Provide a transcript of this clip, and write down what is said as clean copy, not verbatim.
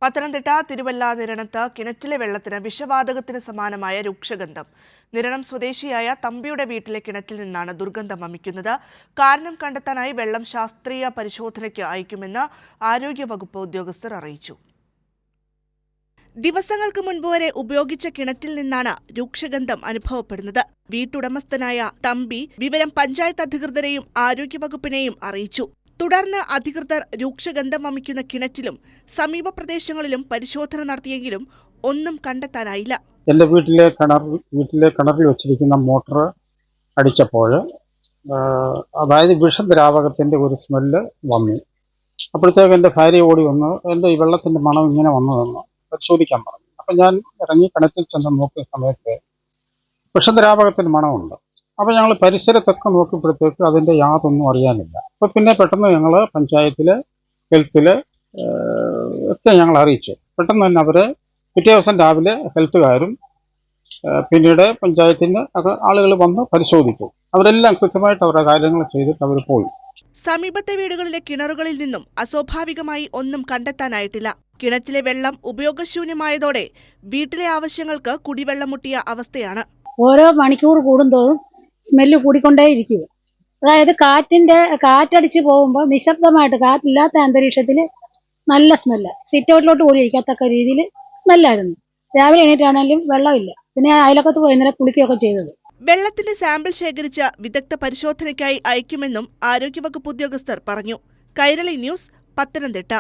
പത്തനംതിട്ട തിരുവല്ല നിരണത്ത് കിണറ്റിലെ വെള്ളത്തിന് വിഷവാതകത്തിന് സമാനമായ രൂക്ഷഗന്ധം. നിരണം സ്വദേശിയായ തമ്പിയുടെ വീട്ടിലെ കിണറ്റിൽ നിന്നാണ് ദുർഗന്ധം വമിക്കുന്നത്. കാരണം കണ്ടെത്താനായി വെള്ളം ശാസ്ത്രീയ പരിശോധനയ്ക്ക് അയക്കുമെന്ന് ആരോഗ്യവകുപ്പ് ഉദ്യോഗസ്ഥർ അറിയിച്ചു. ദിവസങ്ങൾക്ക് മുൻപ് വരെ ഉപയോഗിച്ച കിണറ്റിൽ നിന്നാണ് രൂക്ഷഗന്ധം അനുഭവപ്പെടുന്നത്. വീട്ടുടമസ്ഥനായ തമ്പി വിവരം പഞ്ചായത്ത് അധികൃതരെയും ആരോഗ്യവകുപ്പിനെയും അറിയിച്ചു. തുടർന്ന് അധികൃതർ രൂക്ഷഗന്ധം വമിക്കുന്ന കിണറ്റിലും സമീപ പ്രദേശങ്ങളിലും പരിശോധന നടത്തിയെങ്കിലും ഒന്നും കണ്ടെത്താനായില്ല. എൻ്റെ വീട്ടിലെ കിണറിൽ വെച്ചിരിക്കുന്ന മോട്ടർ അടിച്ചപ്പോൾ അതായത് വിഷദ്രാവകത്തിൻ്റെ ഒരു സ്മെല്ല് വന്നു. അപ്പോഴത്തേക്ക് എൻ്റെ ഭാര്യ ഓടി വന്ന് എൻ്റെ ഈ വെള്ളത്തിൻ്റെ മണം ഇങ്ങനെ വന്നതെന്ന് പരിശോധിക്കാൻ പറഞ്ഞു. അപ്പം ഞാൻ ഇറങ്ങി കിണറ്റിൽ ചെന്ന് നോക്കിയ സമയത്ത് വിഷദ്രാവകത്തിൻ്റെ മണമുണ്ട്. അപ്പോൾ ഞങ്ങൾ പരിസരത്തൊക്കെ നോക്കിയപ്പോഴത്തേക്ക് അതിൻ്റെ യാതൊന്നും അറിയാനില്ല. അപ്പോൾ പിന്നെ പെട്ടെന്ന് ഞങ്ങൾ പഞ്ചായത്തിൽ ഹെൽത്തിൽ ഒക്കെ ഞങ്ങൾ അറിയിച്ചു. പെട്ടെന്ന് തന്നെ അവർ പിറ്റേ ദിവസം രാവിലെ ഹെൽത്തുകാരും പിന്നീട് പഞ്ചായത്തിന് ആളുകൾ വന്ന് പരിശോധിച്ചു. അവരെല്ലാം കൃത്യമായിട്ട് അവരുടെ കാര്യങ്ങൾ ചെയ്തിട്ട് അവർ പോയി. സമീപത്തെ വീടുകളിലെ കിണറുകളിൽ നിന്നും അസ്വാഭാവികമായി ഒന്നും കണ്ടെത്താനായിട്ടില്ല. കിണറ്റിലെ വെള്ളം ഉപയോഗശൂന്യമായതോടെ വീട്ടിലെ ആവശ്യങ്ങൾക്ക് കുടിവെള്ളം മുട്ടിയ അവസ്ഥയാണ്. ഓരോ മണിക്കൂർ കൂടുന്തോറും സ്മെല്ല് കൂടിക്കൊണ്ടേയിരിക്കുക. അതായത് കാറ്റടിച്ച് പോകുമ്പോൾ നിശബ്ദമായിട്ട്, കാറ്റില്ലാത്ത അന്തരീക്ഷത്തിൽ നല്ല സ്മെല്ല്, സിറ്റ് ഔട്ടിലോട്ട് പോലും ഇരിക്കത്തക്ക രീതിയിൽ സ്മെല്ലായിരുന്നു. രാവിലെ എണീറ്റാണെങ്കിലും വെള്ളമില്ല. പിന്നെ അയലക്കത്ത് പോയി ഇന്നലെ കുളിക്കുകയൊക്കെ ചെയ്തത്. വെള്ളത്തിന്റെ സാമ്പിൾ ശേഖരിച്ച വിദഗ്ധ പരിശോധനയ്ക്കായി അയക്കുമെന്നും ആരോഗ്യവകുപ്പ് ഉദ്യോഗസ്ഥർ പറഞ്ഞു. കൈരളി ന്യൂസ്, പത്തനംതിട്ട.